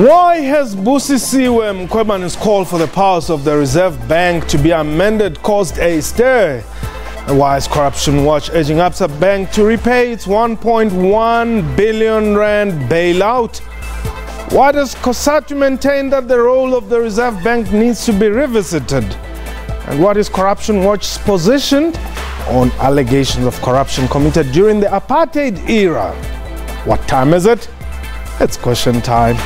Why has Busisiwe Mkhwebane's call for the powers of the Reserve Bank to be amended caused a stir? And why is Corruption Watch urging Absa Bank to repay its 1.1 billion rand bailout? Why does COSATU maintain that the role of the Reserve Bank needs to be revisited? And what is Corruption Watch's position on allegations of corruption committed during the apartheid era? What time is it? It's question time.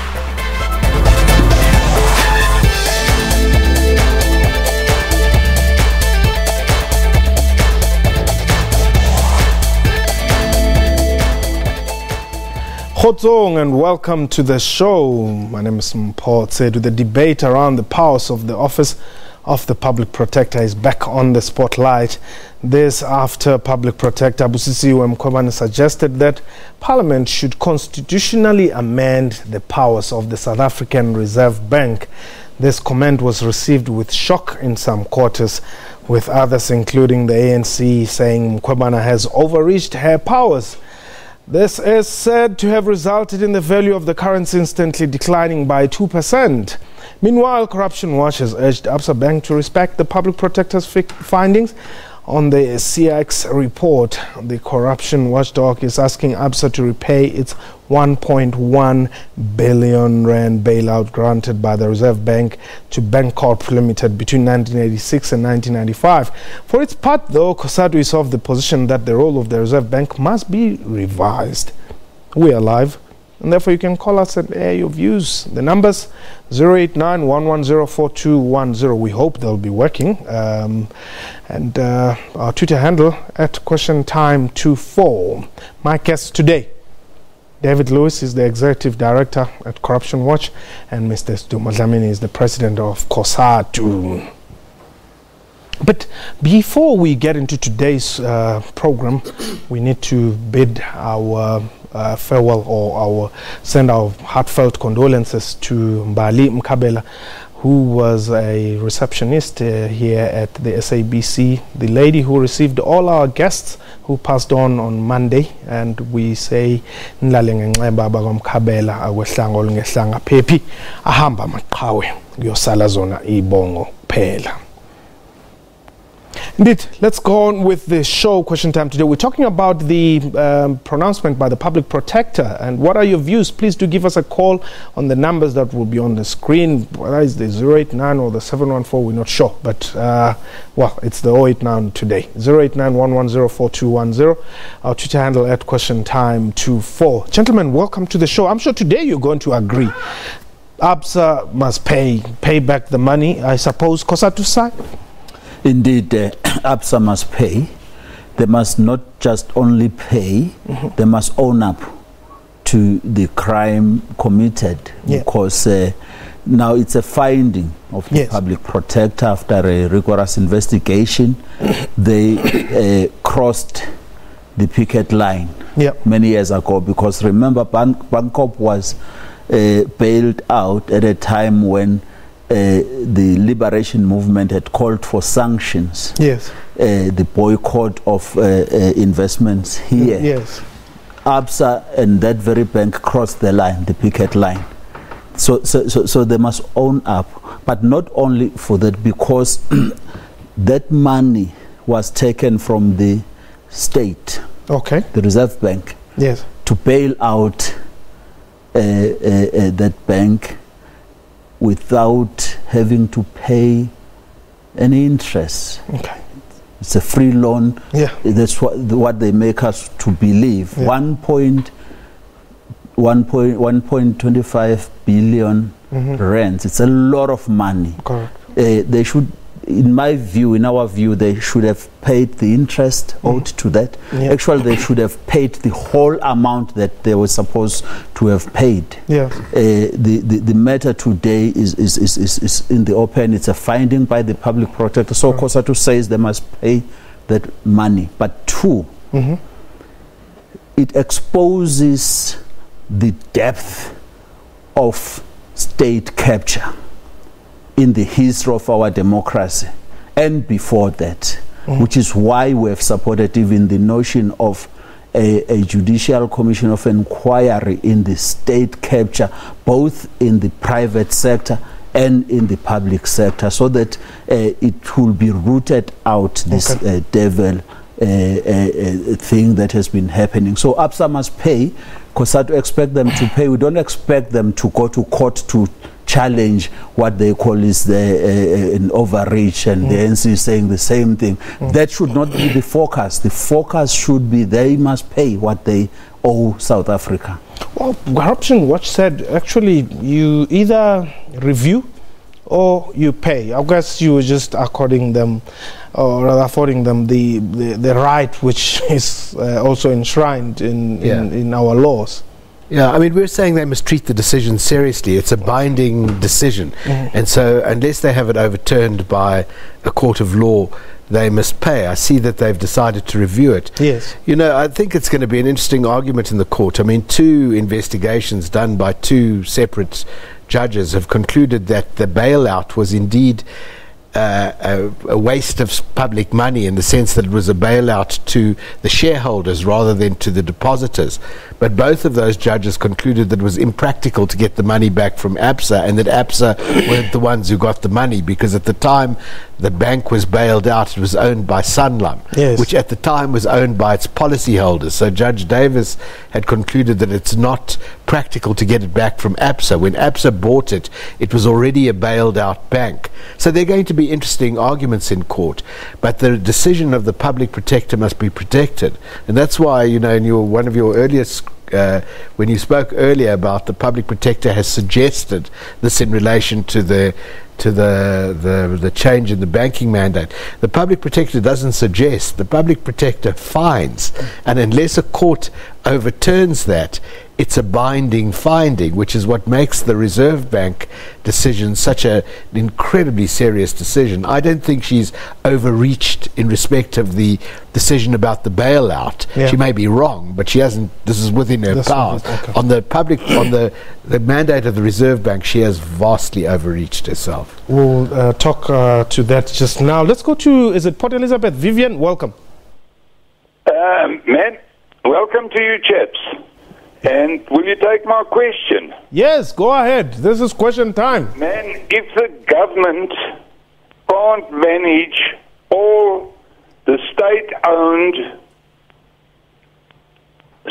Khotsong and welcome to the show. My name is Mpho Tsedu. The debate around the powers of the Office of the Public Protector is back on the spotlight. This after Public Protector Busisiwe Mkhwebane suggested that Parliament should constitutionally amend the powers of the South African Reserve Bank. This comment was received with shock in some quarters, with others including the ANC saying Mkhwebane has overreached her powers. This is said to have resulted in the value of the currency instantly declining by 2%. Meanwhile, Corruption Watch has urged Absa Bank to respect the Public Protector's findings on the CX report. The Corruption Watchdog is asking Absa to repay its 1.1 billion rand bailout granted by the Reserve Bank to Bancorp Limited between 1986 and 1995. For its part, though, COSATU is of the position that the role of the Reserve Bank must be revised. We are live, and therefore you can call us and air your views. The numbers 089-110-4210. We hope they'll be working. And our Twitter handle at QuestionTime24. My guest today, David Lewis, is the Executive Director at Corruption Watch, and Mr. Sdumo Dlamini is the President of COSATU. But before we get into today's program, we need to bid our farewell or send our heartfelt condolences to Mbali Mkabela, who was a receptionist here at the SABC, the lady who received all our guests who passed on Monday. And we say nlalenge nxeba bakamkhabela akwehlanga olungehlanga phephi ahamba maqhawe kuyosala zona ibongo phela. Indeed, let's go on with the show Question Time today. We're talking about the pronouncement by the Public Protector. And what are your views? Please do give us a call on the numbers that will be on the screen. Whether it's the 089 or the 714, we're not sure. But, well, it's the 089 today. 089-110-4210. Our Twitter handle at QuestionTime24. Gentlemen, welcome to the show. I'm sure today you're going to agree. Absa must pay back the money, I suppose. COSATU side? Indeed, Absa must pay. They must not just only pay, they must own up to the crime committed, because now it's a finding of the Public Protector after a rigorous investigation. They crossed the picket line many years ago, because remember, Bancorp was bailed out at a time when the liberation movement had called for sanctions, the boycott of investments here. Absa and that very bank crossed the line, the picket line. So they must own up, but not only for that, because that money was taken from the state, the Reserve Bank, to bail out that bank without having to pay any interest. It's a free loan. That's what they make us to believe. 1.25 billion rands. It's a lot of money. They should, in my view, in our view, they should have paid the interest owed to that. Actually, they should have paid the whole amount that they were supposed to have paid. The matter today is in the open. It's a finding by the Public Protector. So COSATU says they must pay that money. But two, it exposes the depth of state capture in the history of our democracy and before that, which is why we have supported even the notion of a judicial commission of inquiry in the state capture, both in the private sector and in the public sector, so that it will be rooted out, this devil thing that has been happening. So Absa must pay, because I expect them to pay. We don't expect them to go to court to challenge what they call is an overreach, and the NC is saying the same thing. That should not be the focus. The focus should be they must pay what they owe South Africa. Well, Corruption Watch said actually you either review or you pay. I guess you were just according them, or rather affording them the right which is also enshrined in our laws. Yeah, I mean, we're saying they must treat the decision seriously. It's a binding decision. And so unless they have it overturned by a court of law, they must pay. I see that they've decided to review it. Yes. You know, I think it's going to be an interesting argument in the court. I mean, 2 investigations done by 2 separate judges have concluded that the bailout was indeed a waste of public money, in the sense that it was a bailout to the shareholders rather than to the depositors. But both of those judges concluded that it was impractical to get the money back from Absa, and that Absa weren't the ones who got the money, because at the time the bank was bailed out, it was owned by Sanlam, which at the time was owned by its policyholders. So Judge Davis had concluded that it's not practical to get it back from Absa. When Absa bought it, it was already a bailed out bank. So there are going to be interesting arguments in court, but the decision of the public protector must be protected. And that's why, you know, in one of your earliest when you spoke earlier about the public protector has suggested this in relation to the change in the banking mandate. The public protector doesn't suggest, the public protector finds, and unless a court overturns that, it's a binding finding, which is what makes the Reserve Bank decision such an incredibly serious decision. I don't think she's overreached in respect of the decision about the bailout. She may be wrong, but she hasn't. This is within her power. On the public, on the mandate of the Reserve Bank, she has vastly overreached herself. We'll talk to that just now. Let's go to, is it Port Elizabeth? Vivian, welcome. Man, welcome to you, chaps. And will you take my question? Yes, go ahead. This is question time. Man, if the government can't manage all the state-owned,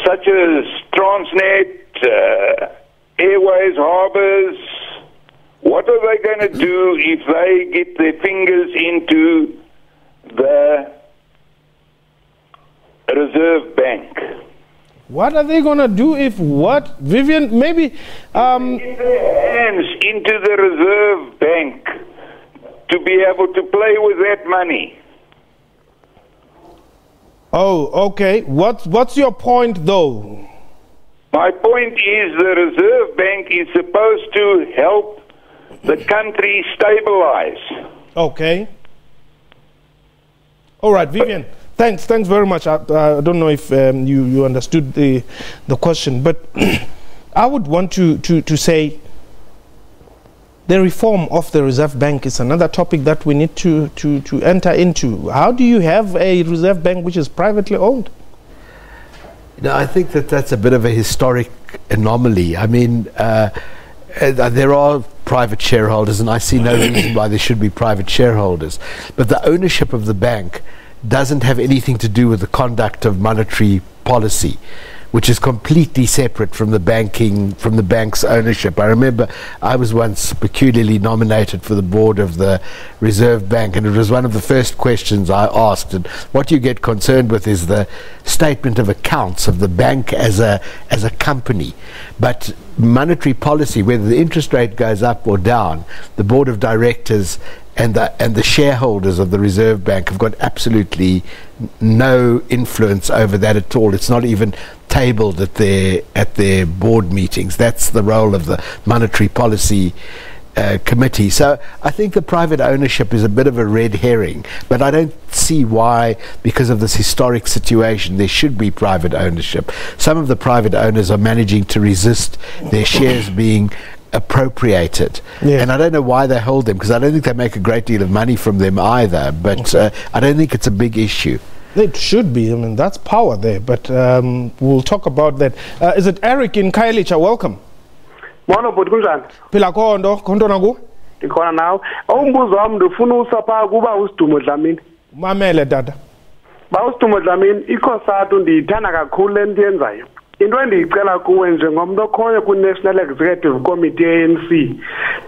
such as Transnet, Airways, Harbours, what are they going to do if they get their fingers into the Reserve Bank? What are they going to do if what? Vivian, maybe... Get their hands into the Reserve Bank to be able to play with that money. Oh, okay. What's your point, though? My point is the Reserve Bank is supposed to help the country stabilize. Okay. All right, Vivian. Thanks very much. I don't know if you understood the question, but I would want to say the reform of the Reserve Bank is another topic that we need to enter into. How do you have a Reserve Bank which is privately owned? No, I think that's a bit of a historic anomaly. I mean, there are private shareholders, and I see no reason why there should be private shareholders. But the ownership of the bank doesn't have anything to do with the conduct of monetary policy, which is completely separate from the bank's ownership. I remember I was once peculiarly nominated for the board of the Reserve Bank, and it was one of the first questions I asked. And what you get concerned with is the statement of accounts of the bank as a company. But monetary policy, whether the interest rate goes up or down, the board of directors and the shareholders of the Reserve Bank have got absolutely no influence over that at all. It's not even tabled at their board meetings. That's the role of the monetary policy committee. So I think the private ownership is a bit of a red herring, but I don't see why, because of this historic situation, there should be private ownership. Some of the private owners are managing to resist their shares being appropriated, and I don't know why they hold them, because I don't think they make a great deal of money from them either, but I don't think it's a big issue. It should be. I mean, that's power there. But we'll talk about that. Is it Eric in Kailicha? Welcome. Mono Budgunjan. Pila kondo nagu? Ikona now. Umbuzo wami ndifuna usapha kuba usidumo Dlamini. Mamele dada. Ba usidumo Dlamini ikhosatu ndiyithanda kakhulu lento yenzayo. Into endiyicela kuwe njengomuntu okhoyo ku-National Executive Committee ANC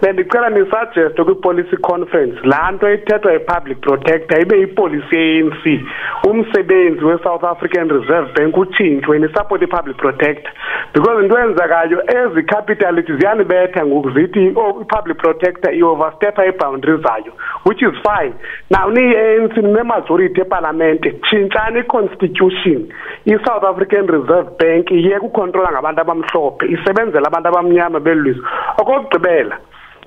bendicela nisuggest kwi-policy conference laa nto ithethwa yi-public protector ibe yipolicy ye-ANC umsebenzi we-South African Reserve Bank utshintshwe nisupport i-public protector because into eyenzekayo ezi capitality ziyanibetha ngoku zithi i-public protector i-overstepha ii-boundaries zayo which is fine. Now niyi-ANC ninemajority epalamente tshintshani i-constitution i-South African Reserve Bank iye kukontrola ngabantu abamhlophe isebenzela abantu abamnyama belizwe. Okugqibela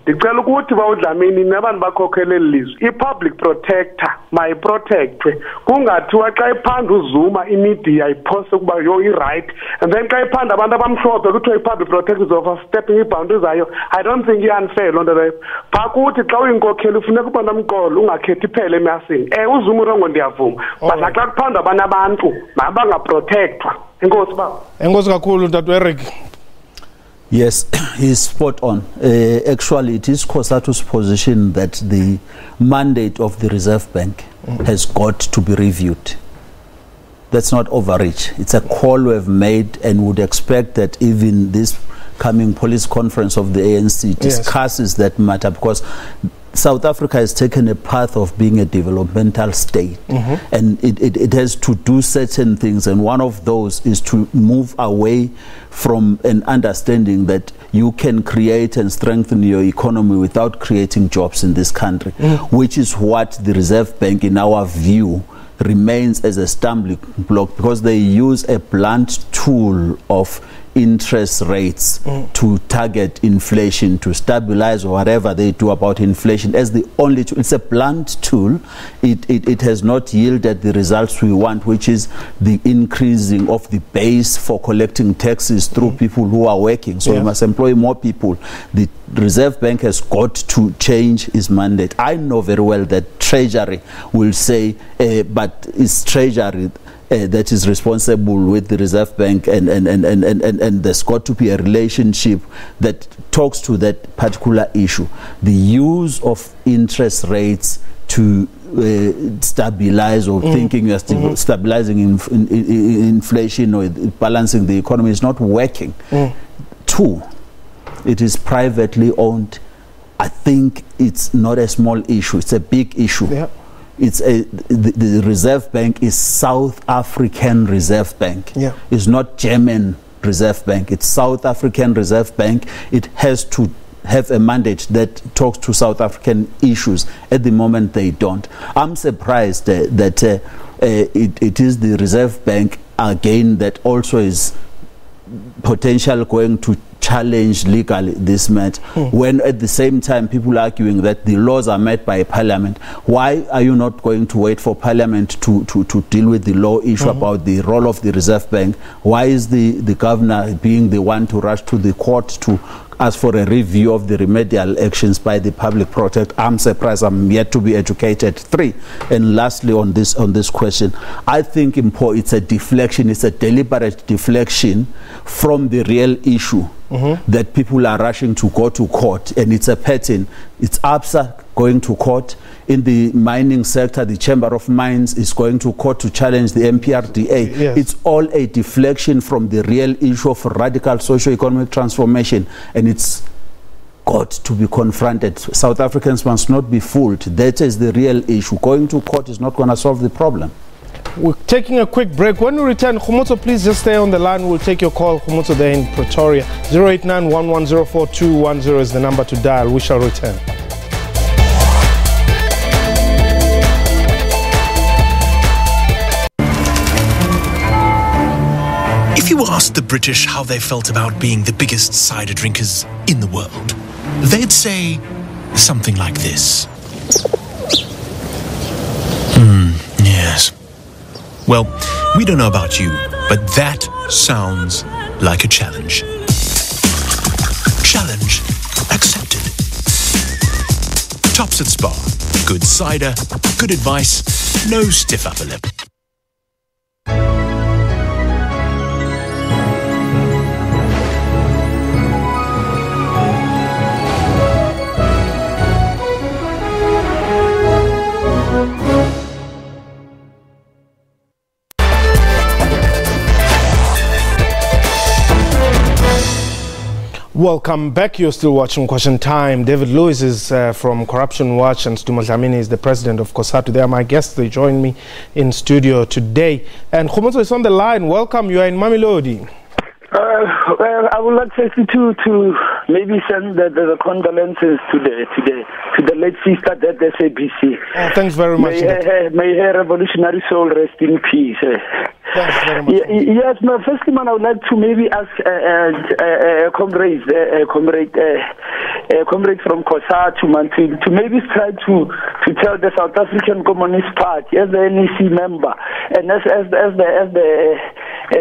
ndicela ukuthi bawudlamini nabantu bakhokhele lizwe i-public protector mayiprotectwe kungathiwa xa iphanda uzuma imedia iposte ukuba yo i-right and then xa iphanda abantu abamhlophe kuthiwa i-public protector is overstepping ii-boundaries zayo. I don't think i-unfair loo nto leyo. Phaa kuthi xa uyinkokheli ufuneka uba nomqolo ungakhethi iphele emasini uzuma urongo ndiyavuma but naxa kuphanda abanye abantu mabangaprotectwa. Enkosi baba. Enkosi kakhulu Dr. Eric. Yes, he's spot on. Actually, it is Khosatu's position that the mandate of the Reserve Bank has got to be reviewed. That's not overreach. It's a call we've made and would expect that even this coming policy conference of the ANC discusses that matter because South Africa has taken a path of being a developmental state and it has to do certain things, and one of those is to move away from an understanding that you can create and strengthen your economy without creating jobs in this country, which is what the Reserve Bank, in our view, remains as a stumbling block because they use a blunt tool of interest rates to target inflation, to stabilize or whatever they do about inflation as the only tool. It's a blunt tool. It has not yielded the results we want, which is the increasing of the base for collecting taxes through people who are working. So we must employ more people. The Reserve Bank has got to change its mandate. I know very well that Treasury will say, but it's Treasury that is responsible with the Reserve Bank, and there's got to be a relationship that talks to that particular issue. The use of interest rates to stabilize or thinking you're stabilizing inflation or balancing the economy is not working. Two, it is privately owned. I think it's not a small issue, it's a big issue. It's the Reserve Bank is South African Reserve Bank. It's not German Reserve Bank. It's South African Reserve Bank. It has to have a mandate that talks to South African issues. At the moment, they don't. I'm surprised that it is the Reserve Bank again that also is potentially going to challenge legally this matter when at the same time people are arguing that the laws are made by Parliament. Why are you not going to wait for Parliament to deal with the law issue about the role of the Reserve Bank? Why is the governor being the one to rush to the court to ask for a review of the remedial actions by the public protector? I'm surprised. I'm yet to be educated. Three, and lastly on this question, I think it's a deflection. It's a deliberate deflection from the real issue that people are rushing to go to court, and it's a pattern. It's Absa going to court. In the mining sector, the Chamber of Mines is going to court to challenge the MPRDA. It's all a deflection from the real issue of radical socio-economic transformation, and it's got to be confronted. South Africans must not be fooled. That is the real issue. Going to court is not going to solve the problem. We're taking a quick break. When we return, Khumutso, please just stay on the line. We'll take your call. Khumutso there in Pretoria. 089-1104-210 is the number to dial. We shall return. If you asked the British how they felt about being the biggest cider drinkers in the world, they'd say something like this. Yes. Well, we don't know about you, but that sounds like a challenge. Challenge accepted. Tops at Spa. Good cider, good advice, no stiff upper lip. Welcome back. You're still watching Question Time. David Lewis is from Corruption Watch, and Stu Dlamini is the president of COSATU. They are my guests. They join me in studio today. And Khomotso is on the line. Welcome. You are in Mamelodi. Well, I would like to maybe send the condolences to the late sister at the SABC. Oh, thanks very much. May her revolutionary soul rest in peace. Thanks very much. Yes, no, first thing I would like to maybe ask comrade from COSATU to maybe try to tell the South African Communist Party as the NEC member and as the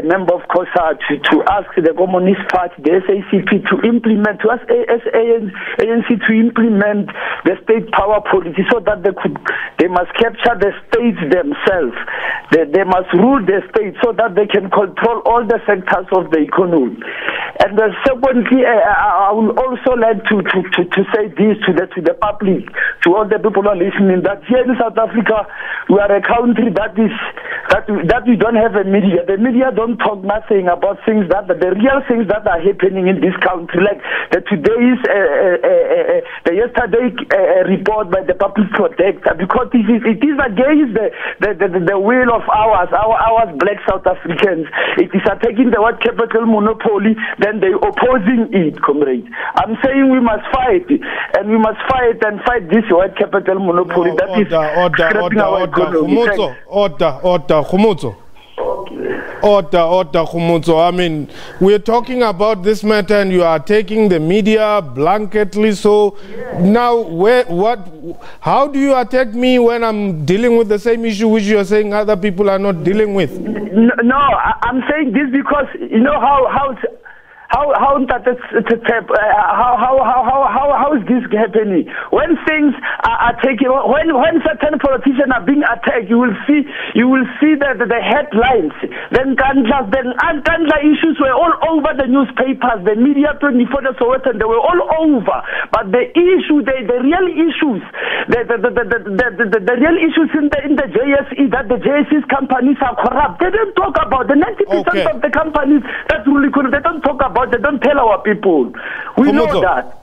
member of COSATU to ask the Communist Party, the SACP, to implement, to ask ANC to implement the state power policy so that they must capture the states themselves. They must rule the state so that they can control all the sectors of the economy. And secondly, I would also like to say this to the public, to all the people who are listening, that here in South Africa, we are a country that we don't have a media. The media don't talk nothing about things the real things that are happening in this country, like the yesterday report by the public protector, because it is against the will of our black South Africans. It is attacking the white capital monopoly, then they opposing it, comrade. I'm saying we must fight, and we must fight this white capital monopoly scrapping our economy. Order, Khomotso. I mean, we're talking about this matter and you are taking the media blanketly. So now, how do you attack me when I'm dealing with the same issue which you are saying other people are not dealing with? No, I'm saying this because you know how is this happening? When things are taken, when certain politicians are being attacked, you will see that the headlines. Then Kandla issues were all over the newspapers, the media 24, the Sowetan, they were all over. But the issue, the real issues, the real issues in the JSE, that the JSE's companies are corrupt. They don't talk about the 90% of the companies that really could. They don't talk about. They don't tell our people. We know that.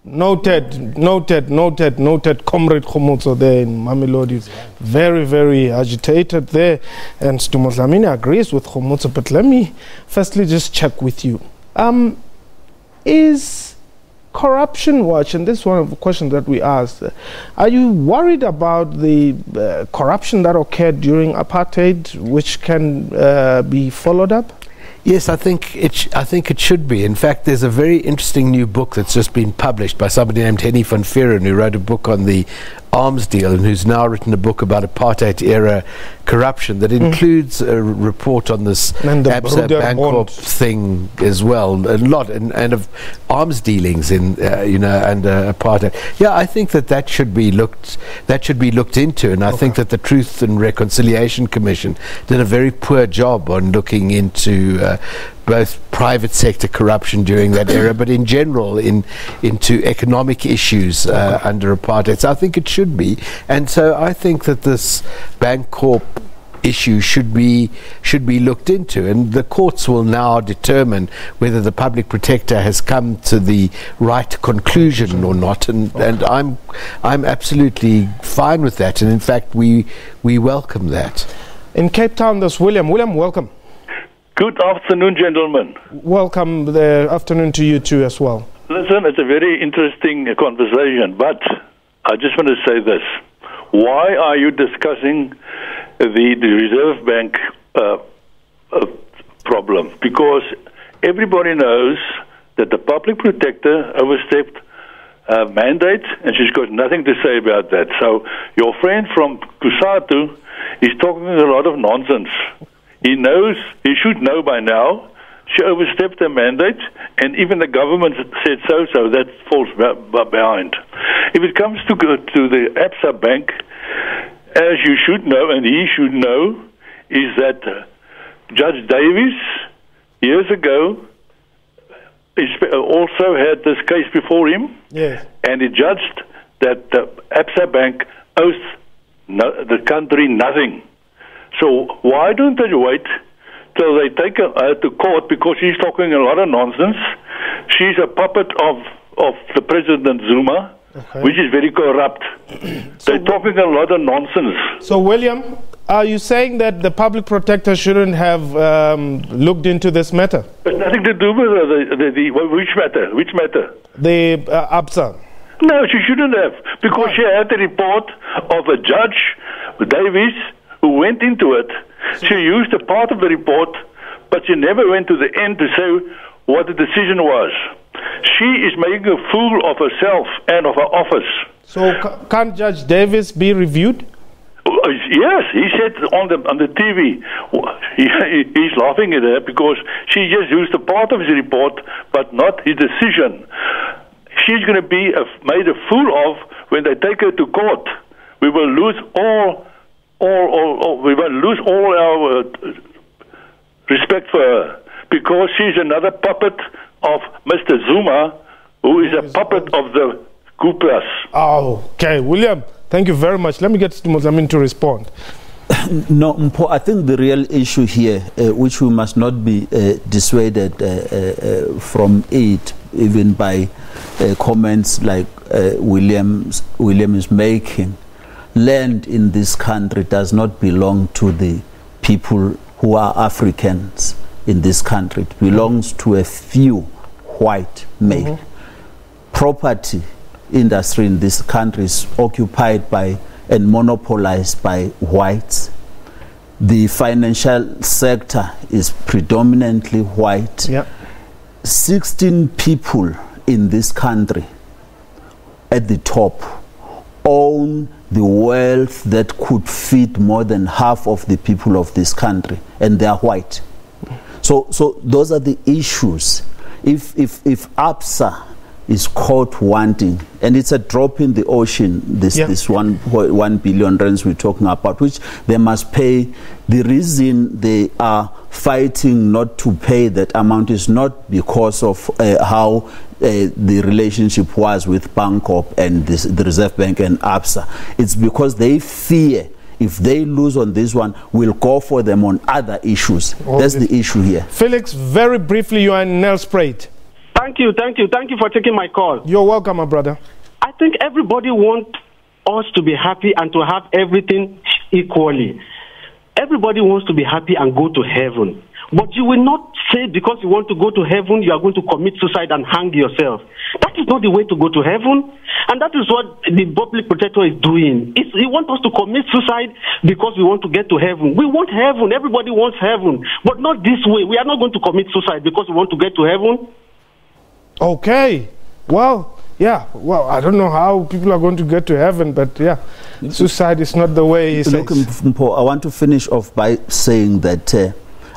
Noted. Comrade Khomotso there in Mamelodi is very, very agitated there. And Stu Dlamini agrees with Khomotso. But let me firstly just check with you. Is Corruption Watch, and this is one of the questions that we asked, are you worried about the corruption that occurred during apartheid, which can be followed up? Yes, I think it should be. In fact, there's a very interesting new book that's just been published by somebody named Henny van Vuren, who wrote a book on the arms deal and who's now written a book about apartheid-era corruption that includes a report on this Absa Bancorp thing as well, a lot, and of arms dealings in under apartheid. Yeah, I think that should be looked into, and I think that the Truth and Reconciliation Commission did a very poor job on looking into both private sector corruption during that era, but in general into economic issues under apartheid. So I think it should be, and so I think that this Bancorp issue should be looked into, and the courts will now determine whether the public protector has come to the right conclusion or not, and I'm absolutely fine with that, and in fact we welcome that. In Cape Town, there's William. William, welcome. Good afternoon, gentlemen. Welcome. The afternoon to you too as well. Listen, it's a very interesting conversation, but I just want to say this. Why are you discussing the Reserve Bank problem? Because everybody knows that the public protector overstepped mandate, and she's got nothing to say about that. So your friend from COSATU is talking a lot of nonsense. He should know by now. She overstepped her mandate, and even the government said so that falls behind. If it comes to the Absa Bank, as you should know, and he should know, is that Judge Davies, years ago, also had this case before him, yes, and he judged that the Absa Bank owes the country nothing. So why don't they wait till they take her to court, because she's talking a lot of nonsense. she's a puppet of the President Zuma, which is very corrupt. They're talking a lot of nonsense. So, William, are you saying that the public protector shouldn't have looked into this matter? It's nothing to do with which matter? Which matter? The Absa. No, she shouldn't have, because she had a report of a judge, Davies, who went into it. She used a part of the report, but she never went to the end to say what the decision was. She is making a fool of herself and of her office. So can't Judge Davies be reviewed? Yes, he said on the TV. He's laughing at her because she just used a part of his report, but not his decision. She's going to be made a fool of when they take her to court. We will lose all our respect for her, because she's another puppet of Mr. Zuma, who is a puppet of the coup plus. Oh, okay, William, thank you very much. Let me get to Mozamin to respond. No, Mpo, I think the real issue here, which we must not be dissuaded from it, even by comments like William is making, land in this country does not belong to the people who are Africans in this country. It belongs to a few white men. Property industry in this country is occupied by and monopolized by whites. The financial sector is predominantly white. 16 people in this country at the top own the wealth that could feed more than half of the people of this country, and they are white. So those are the issues. If Absa is caught wanting, and it's a drop in the ocean, this 1 billion rands we're talking about, which they must pay. The reason they are fighting not to pay that amount is not because of how the relationship was with Bangkok and the Reserve Bank and Absa. It's because they fear if they lose on this one, we'll go for them on other issues. That's the issue here. Felix, very briefly, you are in Nelspruit. Thank you for taking my call. You're welcome, my brother. I think everybody wants us to be happy and to have everything equally. Everybody wants to be happy and go to heaven. But you will not say because you want to go to heaven, you are going to commit suicide and hang yourself. That is not the way to go to heaven. And that is what the public protector is doing. He wants us to commit suicide because we want to get to heaven. We want heaven. Everybody wants heaven. But not this way. We are not going to commit suicide because we want to get to heaven. Okay. Well, I don't know how people are going to get to heaven, but suicide is not the way he says. Look, I want to finish off by saying that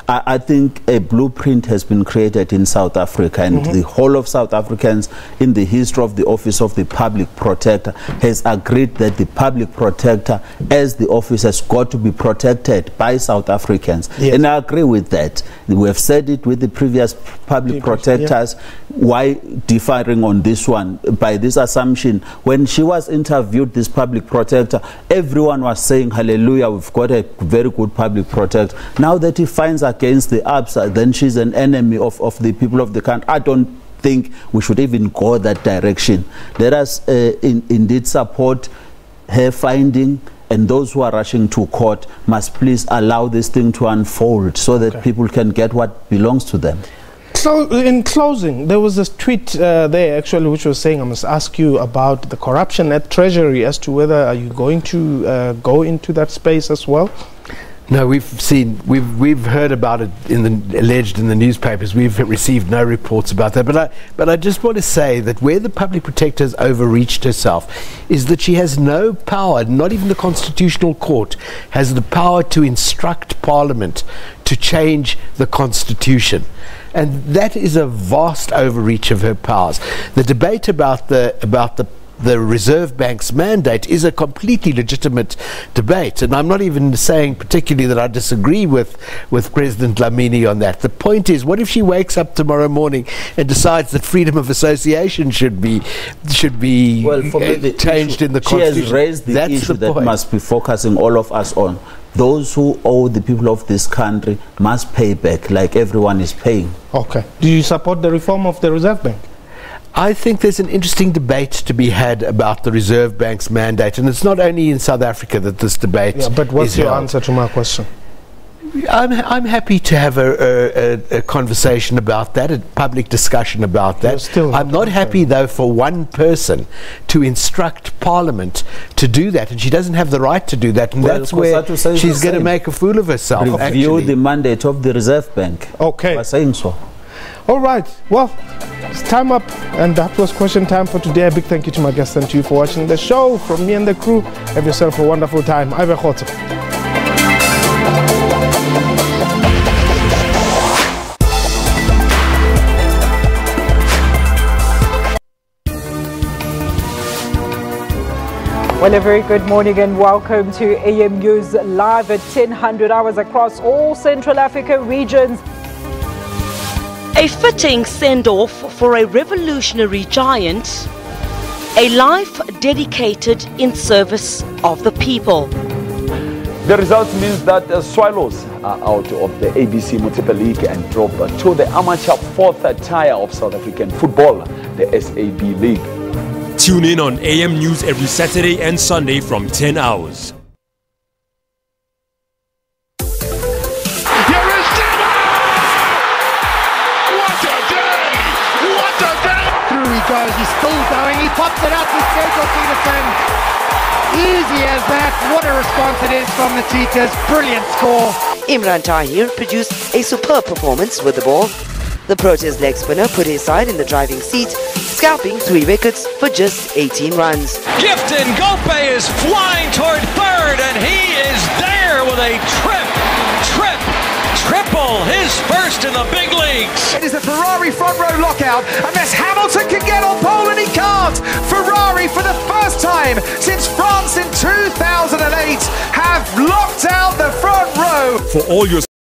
I think a blueprint has been created in South Africa, and the whole of South Africans in the history of the Office of the Public Protector has agreed that the Public Protector as the office has got to be protected by South Africans. And I agree with that. We have said it with the previous public protectors. Why differing on this one? By this assumption, when she was interviewed, this public protector, everyone was saying, hallelujah, we've got a very good public protector. Now that he finds against the Absa, then she's an enemy of the people of the country. I don't think we should even go that direction. Let us indeed support her finding, and those who are rushing to court must please allow this thing to unfold so that people can get what belongs to them. So, in closing, there was a tweet there actually which was saying, I must ask you about the corruption at Treasury, as to whether are you going to go into that space as well? No, we've heard about it alleged in the newspapers. We've received no reports about that. But I just want to say that where the public protector has overreached herself is that she has no power. Not even the Constitutional Court has the power to instruct Parliament to change the Constitution. And that is a vast overreach of her powers. The debate about the Reserve Bank's mandate is a completely legitimate debate, and I'm not even saying particularly that I disagree with President Dlamini on that. The point is, what if she wakes up tomorrow morning and decides that freedom of association should be changed in the Constitution? She has raised the issue that must be focusing all of us on. Those who owe the people of this country must pay back like everyone is paying. Okay. Do you support the reform of the Reserve Bank? I think there's an interesting debate to be had about the Reserve Bank's mandate, and it's not only in South Africa that this debate is but what's your held. answer to my question? I'm happy to have a conversation about that, a public discussion about that. I'm not happy, though, for one person to instruct Parliament to do that, and she doesn't have the right to do that, and that's where she's going to make a fool of herself. Review the mandate of the Reserve Bank. Okay. By saying so. All right. Well, it's time up, and that was question time for today. A big thank you to my guests and to you for watching the show. From me and the crew, have yourself a wonderful time. Ibe Khotso. Well, a very good morning and welcome to AM News Live at 10:00 hours across all Central Africa regions. A fitting send-off for a revolutionary giant, a life dedicated in service of the people. The result means that the Swallows are out of the ABC Multiple League and drop to the amateur fourth tier of South African football, the SAB League. Tune in on AM News every Saturday and Sunday from 10 hours. He's still going, he pops it up with Sergio Peterson. Easy as that. What a response it is from the Cheetahs. Brilliant score. Imran Tahir produced a superb performance with the ball. The Proteas leg spinner put his side in the driving seat, scalping 3 wickets for just 18 runs. Gifton Gope is flying toward third, and he is there with a triple, his first in the big leagues. It is a Ferrari front row lockout, unless Hamilton can get on pole, and he can't. Ferrari, for the first time since France in 2008, have locked out the front row. For all your